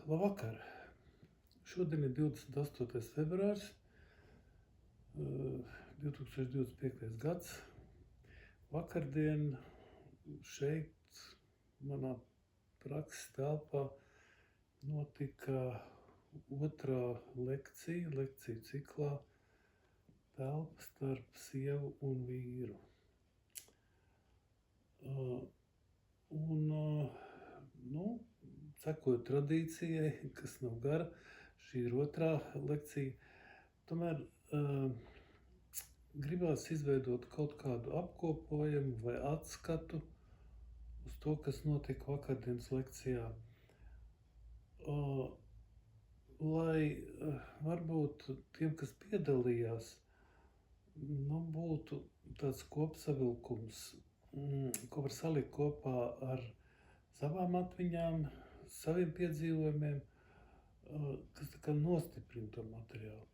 Labvakar! Šodien ir 28. februāris, 2025. gads. Vakardien šeit, manā prakses telpā, notika otrā lekciju ciklā telpa starp sievu un vīru. Sekojot tradīcijai, kas nav gara, šī ir otrā lekcija. Tomēr gribās izveidot kaut kādu apkopojumu vai atskatu uz to, kas notika vakardienas lekcijā. Lai varbūt tiem, kas piedalījās, būtu tāds kopsavilkums, ko var salikt kopā ar savām atmiņām, saviem piedzīvojumiem, kas tā kā nostiprina to materiālu.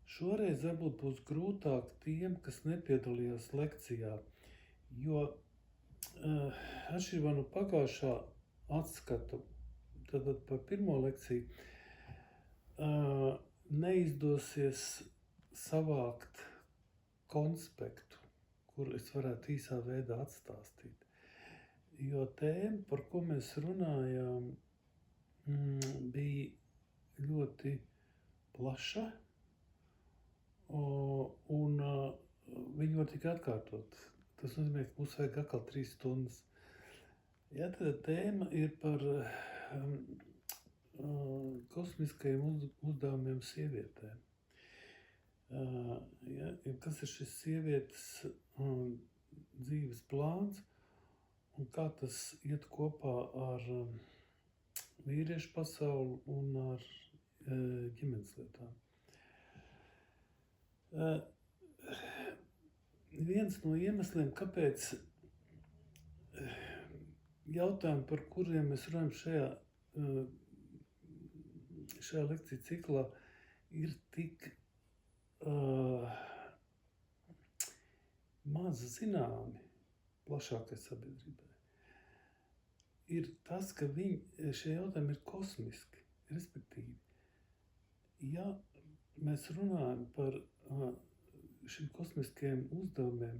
Šoreiz varbūt būs grūtāk tiem, kas nepiedalījās lekcijā, jo atšķirībā no pagājušā atskatu, tad par pirmo lekciju, neizdosies savākt konspektu, kur es varētu īsā veidā atstāstīt. Jo tēma, par ko mēs runājām, bija ļoti plaša, un viņi var tikai atkārtot. Tas nozīmē, ka mums vajag atkal 3 stundas. Ja, tad tēma ir par kosmiskajiem uzdevumiem sievietēm. Kas ir šis sievietes dzīves plāns un kā tas iet kopā ar vīriešu pasauli un ar ģimenes lietām. Viens no iemesliem, kāpēc jautājumi, par kuriem mēs runājam šajā lekciju ciklā, ir tik maz zināmi plašākai sabiedrībai, ir tas, ka šie jautājumi ir kosmiski. Respektīvi, ja mēs runājam par šiem kosmiskajiem uzdevumiem,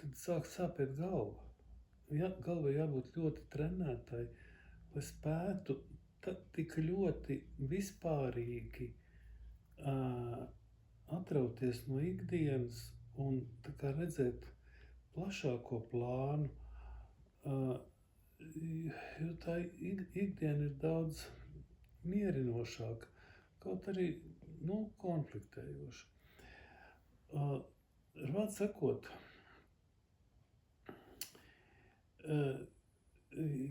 tad sāk sāpēt galva. Galvai jābūt ļoti trenētai, lai spētu tik ļoti vispārīgi atrauties no ikdienas un tā kā redzēt plašāko plānu, jo tā ikdiena ir daudz mierinošāka, kaut arī konfliktējoša. Ar vārdu sakot,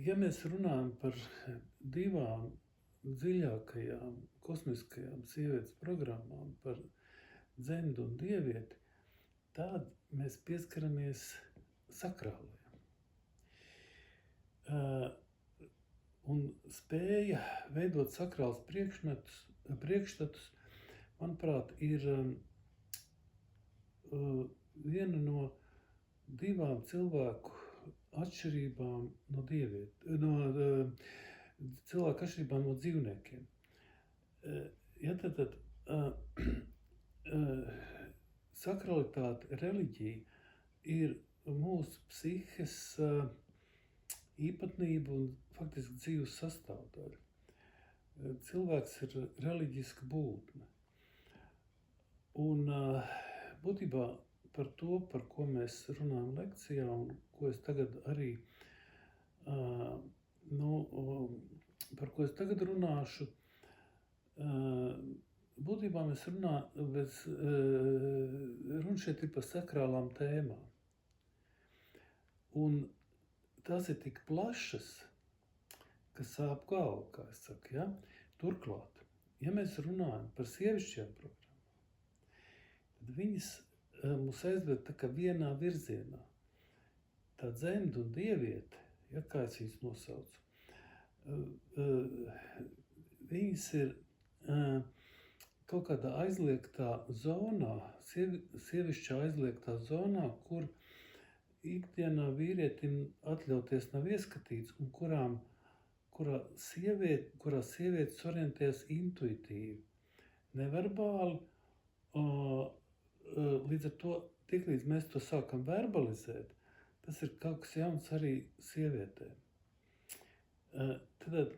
ja mēs runājam par 2 dziļākajām kosmiskajām sievietes programmām, par dzemdu un dievieti, tad mēs pieskaramies sakrālajam. Un spēja veidot sakrāls priekšstatus, manuprāt, ir viena no 2 cilvēku atšķirībām no cilvēku atšķirībām no dzīvniekiem. Ja tad sakralitāte, reliģija ir mūsu psihes īpatnība un faktiski dzīves sastāvdaļa. Cilvēks ir reliģiska būtne. Un būtībā par to, par ko mēs runājam lekcijā un ko es tagad arī, par ko es tagad runāšu, būtībā mēs runa šeit ir par sakrālām tēmām. Un tās ir tik plašas, ka sāp galva, kā es saku, ja? Turklāt, ja mēs runājam par sievišķiem programmām, tad viņas mūs aizved tā kā vienā virzienā. Tā dzemda un dieviete, ja, kā es viņas nosaucu, viņas ir kaut kādā aizliegtā zonā, sievišķā aizliegtā zonā, kur ikdienā vīrietim atļauties nav ieskatīts un kurā sievietes orientējas intuitīvi, neverbāli, līdz ar to, tiklīdz mēs to sākam verbalizēt, tas ir kaut kas jauns arī sievietēm. Tad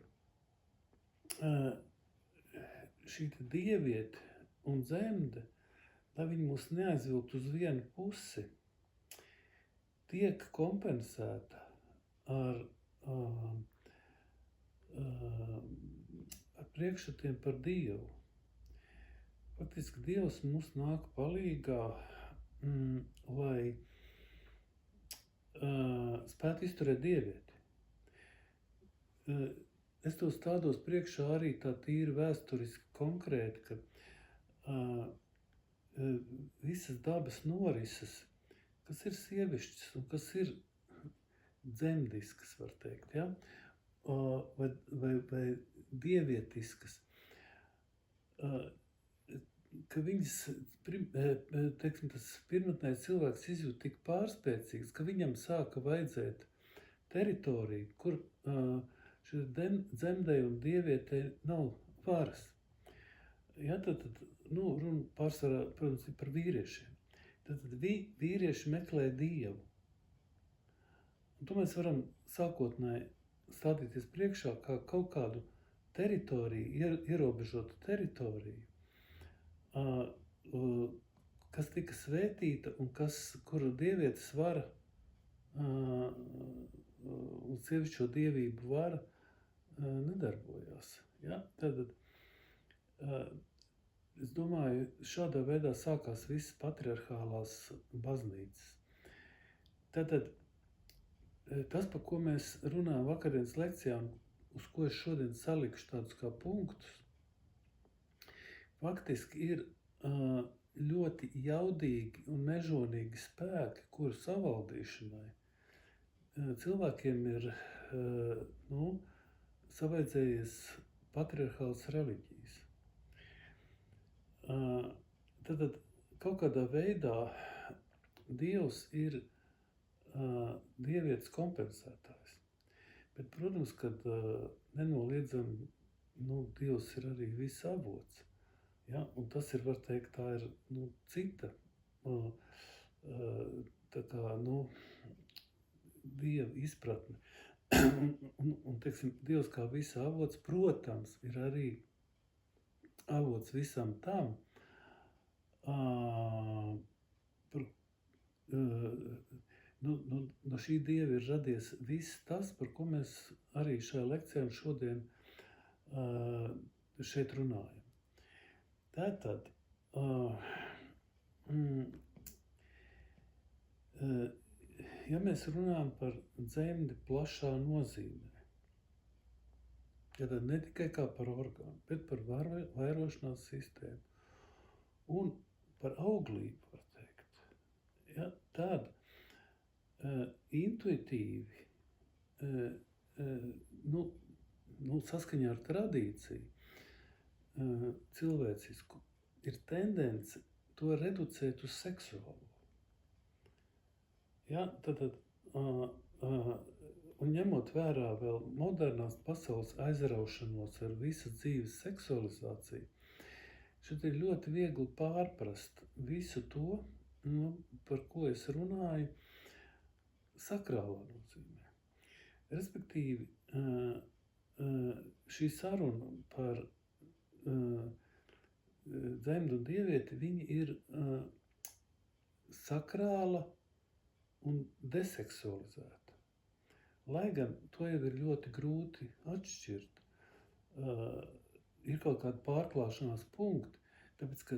šī dieviete un dzemde, lai viņi mūs neaizvilkt uz vienu pusi, tiek kompensēta ar priekšstatiem par Dievu. Faktiski Dievs mums nāk palīgā, lai spētu izturēt dievieti. Es to stādos priekšā arī tā tīri vēsturiski konkrēti, ka visas dabas norises, kas ir sievišķas un kas ir dzemdiskas, var teikt, ja? vai dievietiskas, ka viņas, teiksim, tas pirmotnējs cilvēks izjūt tik pārspēcīgs, ka viņam sāka vajadzēt teritoriju, kur šī dzemdei un dievietei nav varas. Ja, tad runa pārsvarā, protams, ir par vīriešiem. Tad vīrieši meklē Dievu. Un to mēs varam sākotnēji stādīties priekšā kā kaut kādu teritoriju, ierobežotu teritoriju, kas tika svētīta un kura dievietes vara un sievišķo dievību vara nedarbojās. Ja? Tad, es domāju, šādā veidā sākās visas patriarchālās baznīcas. Tātad, tas, par ko mēs runājam vakardienas lekcijā, uz ko es šodien salikšu tādus kā punktus, faktiski ir ļoti jaudīgi un mežonīgi spēki, kuru savaldīšanai cilvēkiem ir savaidzējies patriarchālas reliģijas. Tad kaut kādā veidā Dievs ir dievietes kompensētājs. Bet, protams, kad nenoliedzami, Dievs ir arī viss avots. Ja? Un tas ir, var teikt, tā ir cita, tā kā, Dieva izpratne. un, teiksim, Dievs kā visa avots, protams, ir arī avots visam tam, no šī Dieva ir radies viss tas, par ko mēs arī šajā lekcijā šodien šeit runājam. Tātad, ja mēs runājam par dzemdi plašā nozīmē, tad ne tikai kā par orgānu, bet par vairošanās sistēmu un par auglību, var teikt. Ja, tad intuitīvi, saskaņā ar tradīciju, cilvēcisku, ir tendence to reducēt uz seksuālo. Ja, tad, un ņemot vērā vēl modernās pasaules aizraušanos ar visas dzīves seksualizāciju, šeit ir ļoti viegli pārprast visu to, par ko es runāju, sakrālā nozīmē. Respektīvi, šī saruna par dzemdu un dievieti, viņi ir sakrāla un deseksualizēta. Lai gan to jau ir ļoti grūti atšķirt, ir kaut kādi pārklāšanās punkti, tāpēc, ka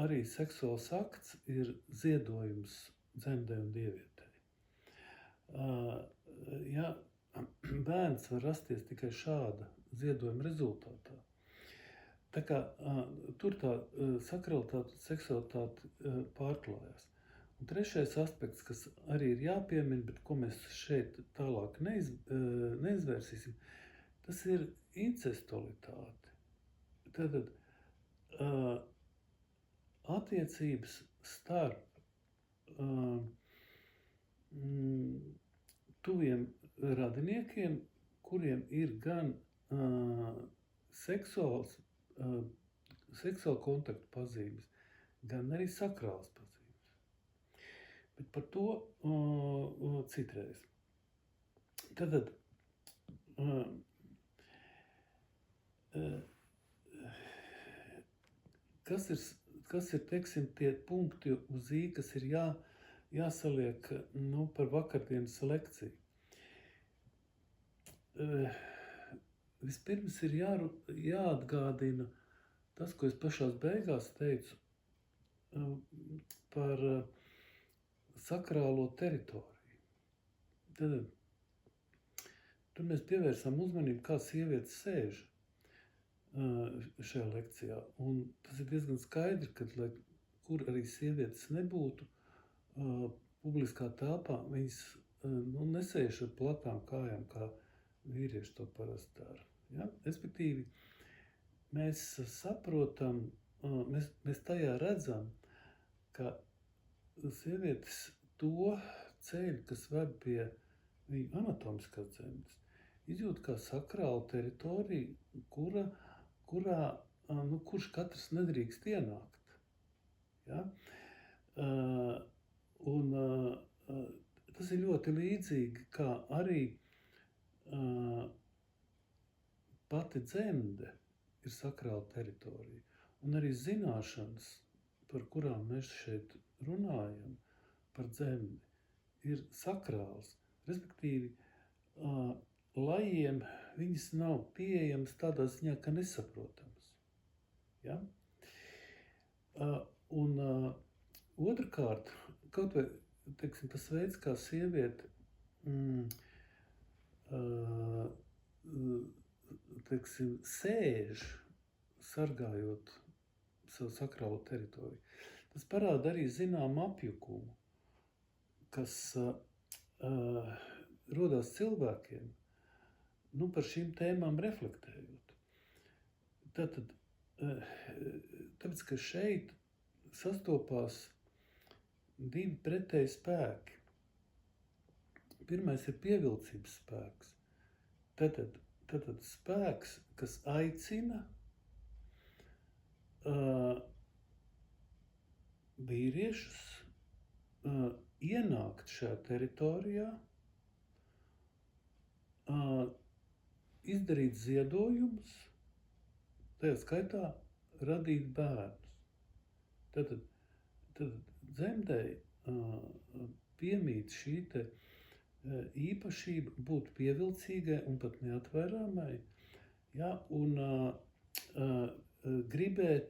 arī seksuāls akts ir ziedojums dzemdei un dievietei. Ja bērns var rasties tikai šāda ziedojuma rezultātā, tā kā tur tā sakralitāte, seksualitāte pārklājās. Un trešais aspekts, kas arī ir jāpiemina, bet ko mēs šeit tālāk neizvērsīsim, tas ir incestolitāte. Tātad attiecības starp tuviem radiniekiem, kuriem ir gan seksuāla kontaktu pazīmes, gan arī sakrāls pazīmes. Bet par to citreiz. Tātad, kas ir, teiksim, tie punkti uz I, kas ir jāsaliek par vakardienas lekciju? Vispirms ir jāatgādina tas, ko es pašās beigās teicu par sakrālo teritoriju. Tad tur mēs pievērsām uzmanību, kā sievietes sēž šajā lekcijā. Un tas ir diezgan skaidri, ka, lai kur arī sievietes nebūtu publiskā telpā, viņas nesēž ar platām kājām, kā vīrieši to parasti dara. Ja? Respektīvi, mēs saprotam, mēs tajā redzam, ka sievietes to ceļu, kas ved pie viņu anatomiskās dzemdes, izjūt kā sakrālu teritoriju, kurš katrs nedrīkst ienākt. Ja? Un tas ir ļoti līdzīgi, kā arī pati dzemde ir sakrāla teritorija. Un arī zināšanas, par kurām mēs šeit runājam, par dzemdi, ir sakrāls. Respektīvi, lajiem viņas nav pieejamas tādā ziņā, ka nesaprotams. Ja? Un otrkārt, kaut vai, teiksim, tas veids, kā sieviete teiksim, sēž, sargājot savu sakrālo teritoriju. Tas parāda arī zinām apjukumu, kas rodās cilvēkiem, par šīm tēmām reflektējot. Tātad, tāpēc, ka šeit sastopās divi pretēji spēki. Pirmais ir pievilcības spēks. Tātad spēks, kas aicina vīriešus ienākt šajā teritorijā, izdarīt ziedojumus, tajā skaitā radīt bērnus. Tātad dzemdei piemīt šī te īpašība būt pievilcīgai un pat neatvairāmai, ja, un gribēt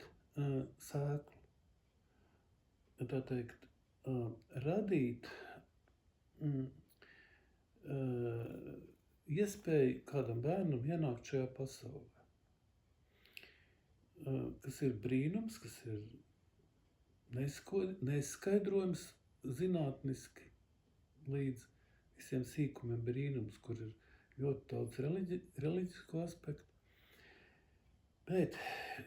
sēklu. Tā teikt, radīt iespēju kādam bērnam ienākt šajā pasaulē. Kas ir brīnums, kas ir neskaidrojums zinātniski līdz visiem sīkumiem brīnums, kur ir ļoti daudz reliģisku aspektu. Bet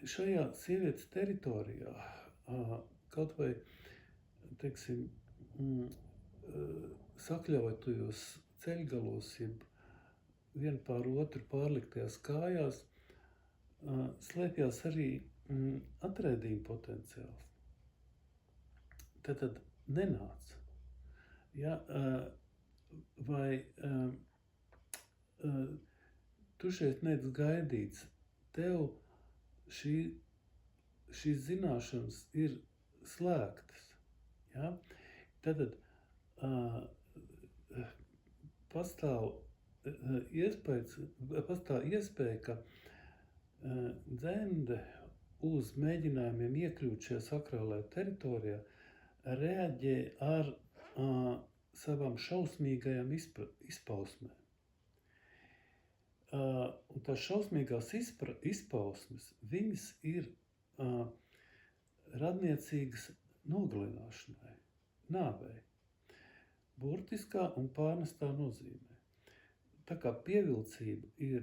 šajā sievietes teritorijā, kaut vai, teiksim, sakļautajos ceļgalos, jeb vien pār otru pārliktajās kājās, slēpjās arī atraidījuma potenciāls. Tātad nenāca. Ja, vai tu šeit nec gaidīts, tev šīs zināšanas ir slēgtas. Ja? Tātad pastāv iespēja, ka dzemde uz mēģinājumiem iekļūt šajā sakrālajā teritorijā reaģē ar savām šausmīgajām izpausmēm. Un tās šausmīgās izpausmes, viņas ir radniecīgas nogalināšanai, nāvei, burtiskā un pārnestā nozīmē. Tā kā pievilcība ir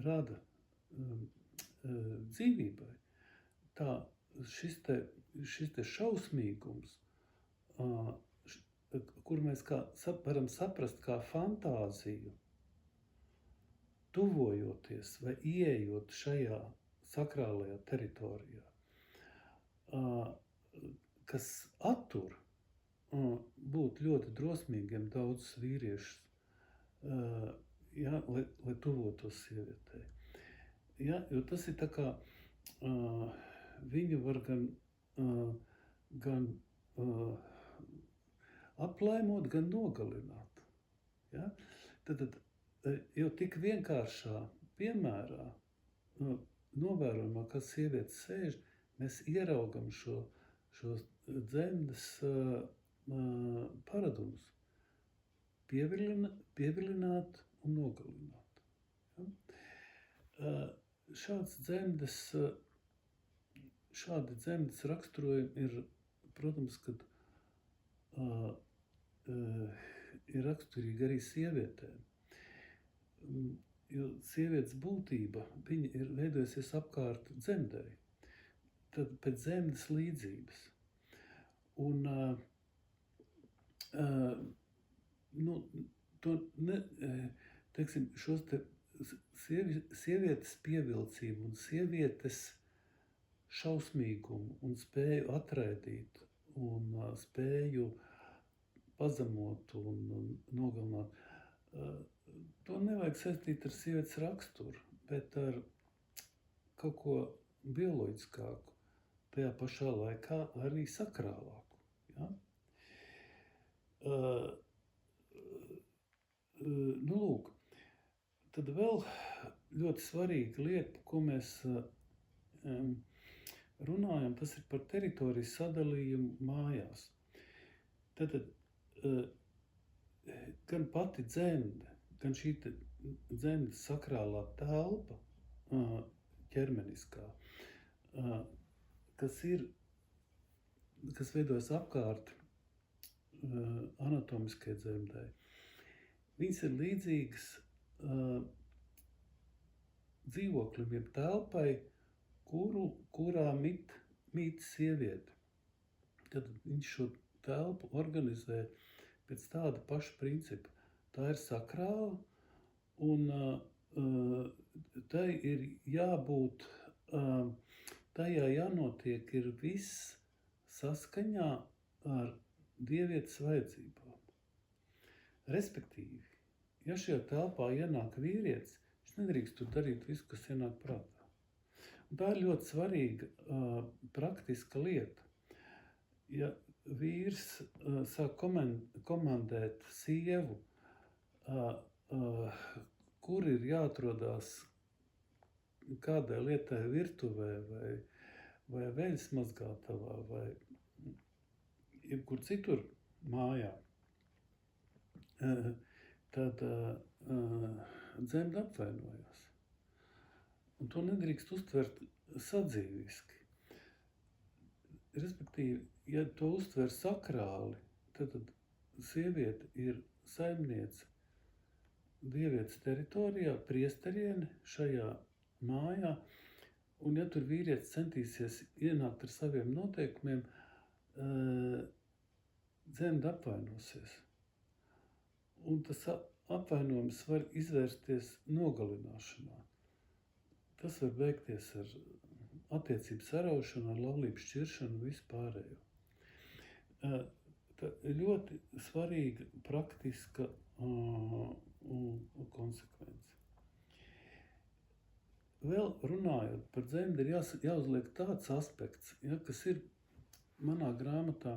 rada dzīvībai, tā šis te šausmīgums kur mēs varam saprast kā fantāziju, tuvojoties vai ieejot šajā sakrālajā teritorijā, kas attur būt ļoti drosmīgiem daudzus vīriešus, lai tuvotos sievietei. Ja, jo tas ir tā kā viņu var gan aplaimot, gan nogalināt. Ja? Tad jau tik vienkāršā piemērā, novērojumā, kā sievietes sēž, mēs ieraugam šos dzemdes paradumus. Pievilināt un nogalināt. Ja? Šādi dzemdes raksturojumi ir, protams, kad ir raksturīgi arī sievietēm. Jo sievietes būtība, viņa ir veidojusies apkārt dzemdei, tad pēc dzemdes līdzības. Un šos te sievietes pievilcību un sievietes šausmīgumu un spēju atraidīt un spēju pazemot un nogalināt, to nevajag saistīt ar sievietes raksturu, bet ar kaut ko bioloģiskāku, tajā pašā laikā arī sakrālāku. Ja? Lūk, tad vēl ļoti svarīga lieta, ko mēs runājam, tas ir par teritorijas sadalījumu mājās. Tad gan pati dzemde, gan šī dzemdes sakrālā telpa ķermeniskā, kas veidojas apkārt anatomiskai dzemdei, viņas ir līdzīgas dzīvoklim, jeb telpai, kurā mīt sieviete. Tad viņš šo telpu organizē pēc tāda paša principa. Tā ir sakrāla, un tai ir jābūt, tajā jānotiek ir viss saskaņā ar dievietes vajadzībām. Respektīvi, ja šajā telpā ienāk vīrietis, viņš nedrīkst tur darīt visu, kas ienāk prātā. Un tā ir ļoti svarīga praktiska lieta. Ja vīrs sāk komandēt sievu, kur ir jāatrodās kādai lietai virtuvē vai veļas mazgātavā vai jebkur citur mājā, tad dzemde apvainojās. Un to nedrīkst uztvert sadzīviski. Respektīvi, ja to uztver sakrāli, tad sieviete ir saimniece dievietes teritorijā, priesteriene šajā mājā, un ja tur vīrietis centīsies ienākt ar saviem noteikumiem, dzemde apvainosies. Un tas apvainojums var izvērsties nogalināšanā. Tas var beigties ar attiecību saraušanu, ar laulību šķiršanu un visu pārējo. Tā ļoti svarīga praktiska konsekvence. Vēl runājot par dzemdi, ir jāuzliek tāds aspekts, kas ir manā grāmatā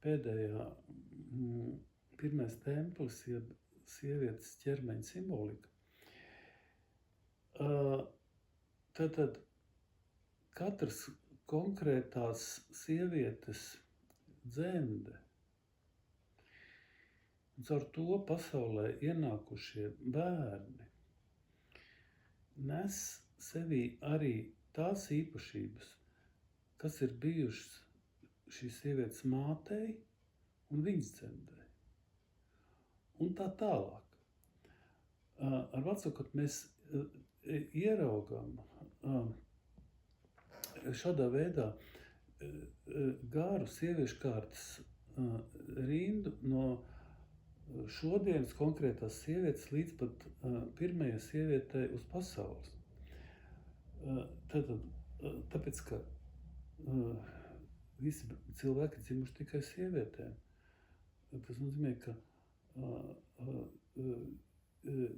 pēdējā pirmais templis, jeb sievietes ķermeņa simbolika. Tātad katrs konkrētās sievietes dzemde un caur to pasaulē ienākušie bērni nes sevī arī tās īpašības, kas ir bijušas šīs sievietes mātei un viņas dzemdei. Un tā tālāk. Ar vecākot mēs ieraugam šādā veidā garu sieviešu kārtas rindu no šodienas konkrētās sievietes līdz pat pirmajai sievietei uz pasaules. Tāpēc, ka visi cilvēki ir dzimuši tikai sievietēm. Tas nozīmē, ka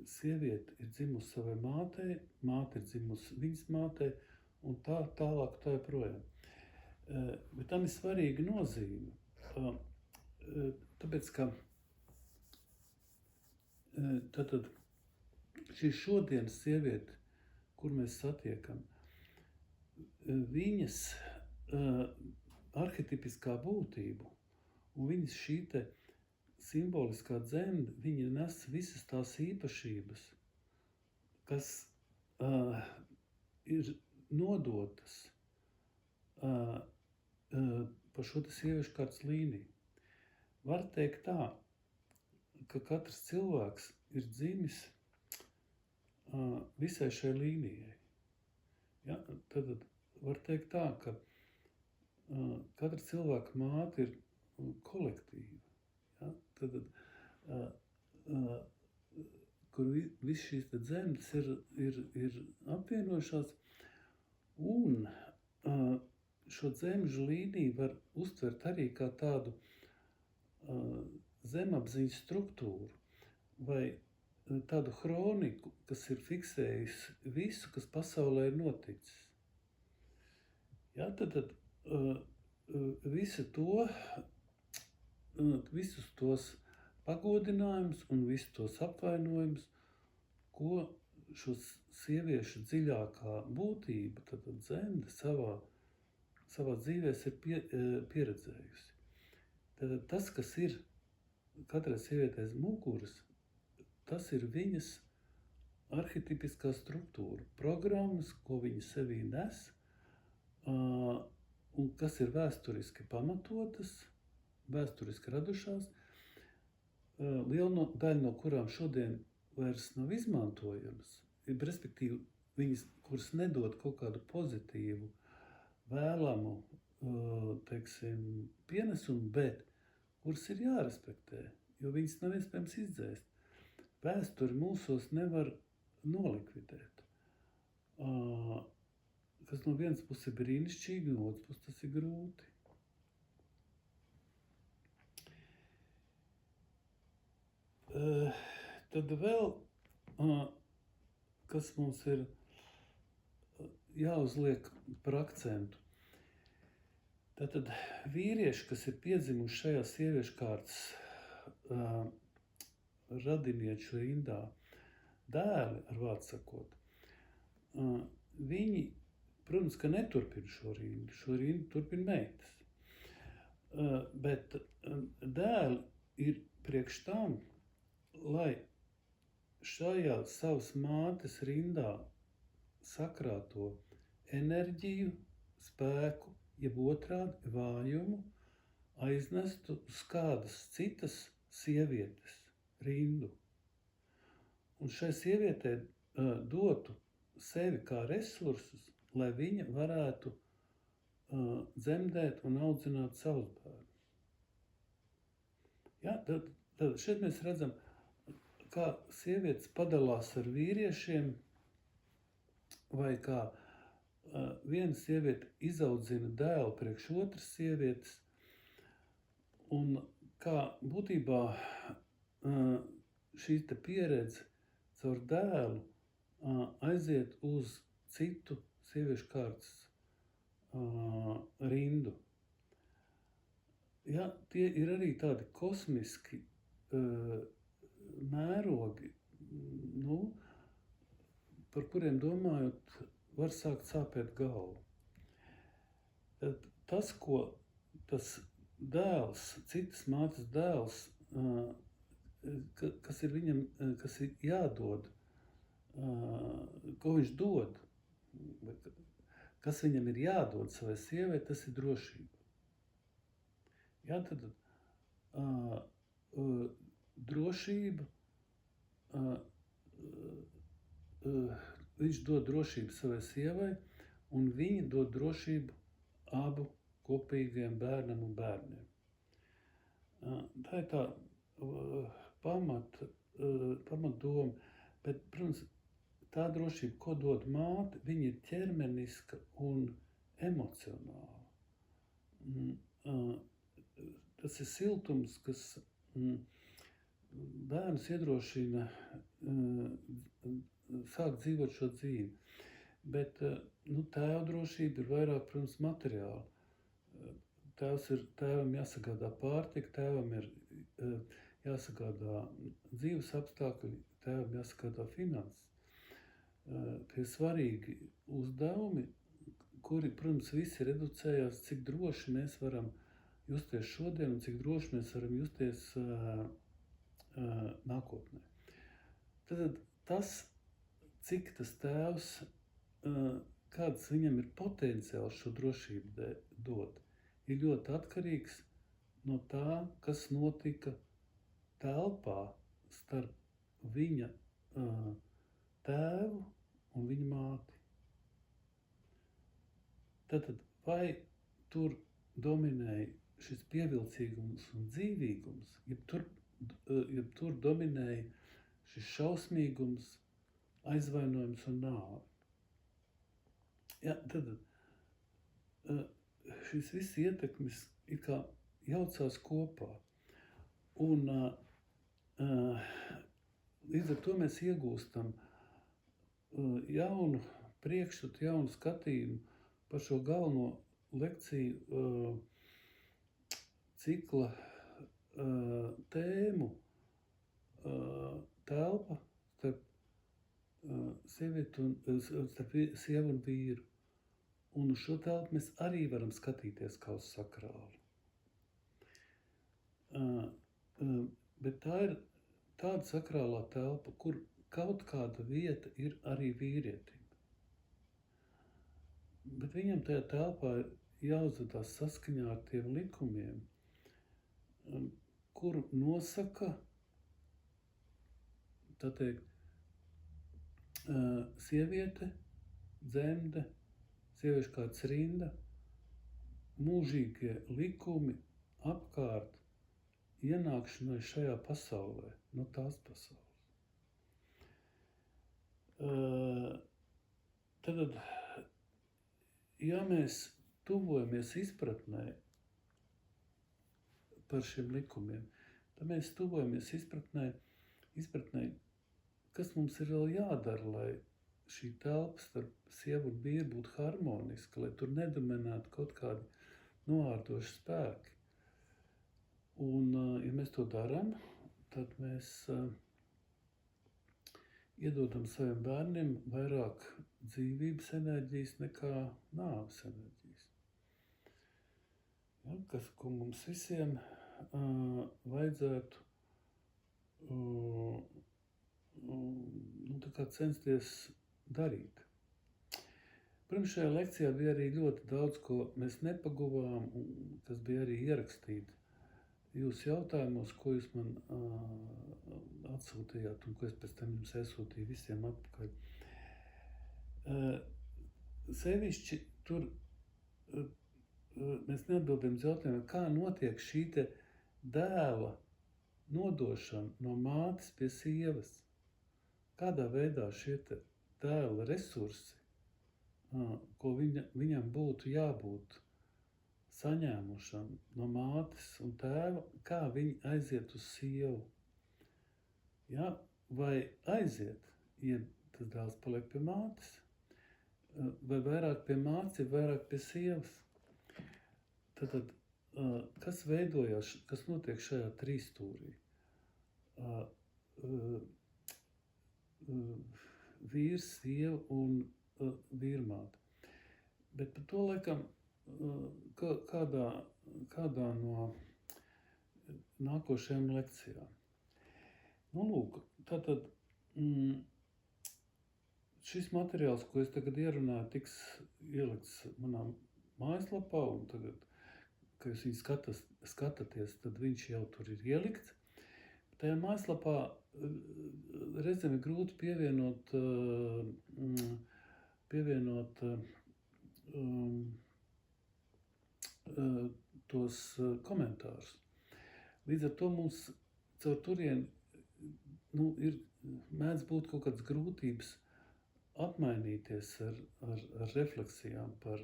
sieviete ir dzimusi savai mātei, māte ir dzimusi viņas mātei, un tā tālāk tā joprojām. Bet tam ir svarīga nozīme, tāpēc, ka tātad šī šodienas sieviete, kur mēs satiekam, viņas arhetipiskā būtība un viņas šī te simboliskā dzemde, viņa nes visas tās īpašības, kas ir nodotas pa šo te sieviešu kārtas līniju. Var teikt tā, ka katrs cilvēks ir dzimis visai šai līnijai. Ja? Tad var teikt tā, ka katra cilvēka māte ir kolektīva. Ja? Tad, kur viss šīs dzemdes ir apvienojušās, un šo dzemžu līniju var uztvert arī kā tādu zemapziņas struktūru vai tādu hroniku, kas ir fiksējusi visu, kas pasaulē ir noticis. Ja, tad visu to, visus tos pagodinājumus un visus tos apvainojumus, ko šo sieviešu dziļākā būtība, tad dzemde savā dzīvēs ir pieredzējusi. Tad tas, kas ir katrai sievietei aiz muguras, tas ir viņas arhetipiskā struktūra, programmas, ko viņa sevī nes, un kas ir vēsturiski pamatotas, vēsturiski radušās, liela daļa no kurām šodien vairs nav izmantojamas, respektīvi viņas, kuras nedod kaut kādu pozitīvu, vēlamu, teiksim, pienesumu, bet kuras ir jārespektē, jo viņas nav iespējams izdzēst. Vēsturi mūsos nevar nolikvidēt. Kas no vienas puses ir brīnišķīgi, no otras puses tas ir grūti. Tad vēl, kas mums ir jāuzliek par akcentu. Tātad vīrieši, kas ir piedzimuši šajā sieviešu kārtas radinieču rindā, dēli, ar vārdu sakot, viņi, protams, ka neturpina šo rindu turpina meitas. Bet dēli ir priekš tam, lai šajā savas mātes rindā sakrāto enerģiju, spēku, jeb otrādi vājumu aiznestu uz kādas citas sievietes rindu. Un šai sievietei dotu sevi kā resursus, lai viņa varētu dzemdēt un audzināt savus bērnus. Ja, tad šeit mēs redzam, kā sievietes padalās ar vīriešiem, vai kā viena sieviete izaudzina dēlu priekš otras sievietes, un kā būtībā šī te pieredze caur dēlu aiziet uz citu sieviešu kārtas rindu. Ja, tie ir arī tādi kosmiski mērogi, par kuriem domājot, var sākt sāpēt galvu. Tas, ko tas dēls, citas mātes dēls, kas ir viņam, kas ir jādod, ko viņš dod, kas viņam ir jādod savai sievai, tas ir drošība. Jā, tad drošība, viņš dod drošību savai sievai, un viņa dod drošību abu kopīgajiem bērnam un bērniem. Tā ir tā pamatdoma, bet, protams, tā drošība, ko dod māte, viņa ir ķermeniska un emocionāla. Tas ir siltums, kas bērnus iedrošina sākt dzīvot šo dzīvi. Bet tēva drošība ir vairāk, protams, materiāla. Tēvam jāsagādā pārtika, tēvam ir jāsagādā dzīves apstākļi, tēvam jāsagādā finanses. Tie svarīgi uzdevumi, kuri, protams, visi reducējās, cik droši mēs varam justies šodien un cik droši mēs varam justies nākotnē. Tad tas, cik tas tēvs, kāds viņam ir potenciāls šo drošību dot, ir ļoti atkarīgs no tā, kas notika telpā starp viņa tēvu un viņa māti. Tātad, vai tur dominēja šis pievilcīgums un dzīvīgums, ja tur dominēja šis šausmīgums, aizvainojums un nāve. Ja, tad šis viss ietekmes ir kā jaucās kopā. Un līdz ar to mēs iegūstam jaunu priekšstatu, jaunu skatījumu par šo galveno lekciju cikla tēmu telpa starp sievu un vīru. Un uz šo telpu mēs arī varam skatīties kā uz sakrālu. Bet tā ir tāda sakrālā telpa, kur kaut kāda vieta ir arī vīrietim. Bet viņam tajā telpā ir jāuzvedās saskaņā ar tiem likumiem, kuru nosaka, tā teikt, sieviete, dzemde, sieviešu kāds rinda, mūžīgie likumi apkārt ienākšanai šajā pasaulē, no tās pasaules. Tad, ja mēs tuvojamies izpratnē par šiem likumiem, tad mēs tuvojamies izpratnē, kas mums ir vēl jādara, lai šī telpa starp sievu un vīru būtu harmoniska, lai tur nedominētu kaut kādi noārdoši spēki. Un, ja mēs to darām, tad mēs iedodam saviem bērniem vairāk dzīvības enerģijas nekā nāves enerģijas. Ja, ko mums visiem vajadzētu tā kā censties darīt. Protams, šajā lekcijā bija arī ļoti daudz, ko mēs nepaguvām, un kas bija arī ierakstīti jūsu jautājumos, ko jūs man atsūtījāt un ko es pēc tam jums aizsūtīju visiem atpakaļ. Sevišķi tur mēs neatbildējam uz jautājumu, kā notiek šī te dēla nodošana no mātes pie sievas. Kādā veidā šie te dēla resursi, ko viņam būtu jābūt saņēmušam no mātes un tēva, kā viņi aiziet uz sievu. Ja? Vai aiziet, ja tas dēls paliek pie mātes, vai vairāk pie mātes, ja vairāk pie sievas. Tad, kas veidojās, kas notiek šajā trīsstūrī? Vīrs, sieva un vīrmāte. Bet par to laikam kādā no nākošajām lekcijām. Nu, lūk, tātad šis materiāls, ko es tagad ierunāju, tiks ielikts manā mājaslapā, un tagad, kad jūs viņu skatāties, tad viņš jau tur ir ielikts. Tajā mājaslapā reizēm ir grūti pievienot tos komentārus. Līdz ar to mums caur turieni mēdz būt kaut kādas grūtības apmainīties ar refleksijām par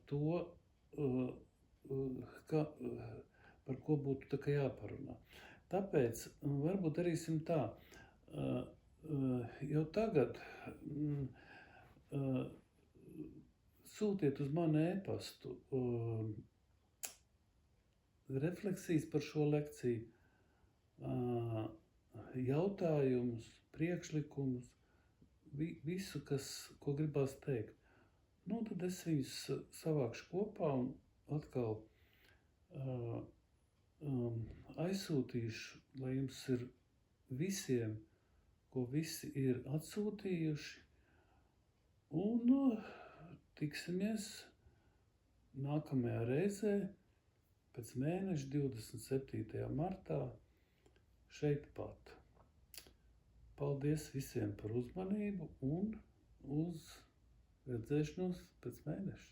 to, par ko būtu tā kā jāparunā. Tāpēc varbūt darīsim tā. Jau tagad sūtiet uz mani e-pastu refleksijas par šo lekciju, jautājumus, priekšlikumus, visu, ko gribās teikt. Tad es viņus savākšu kopā un atkal aizsūtīšu, lai jums ir visiem, ko visi ir atsūtījuši. Un tiksimies nākamajā reizē pēc mēneša 27. martā šeit pat. Paldies visiem par uzmanību un uz redzēšanos pēc mēneša.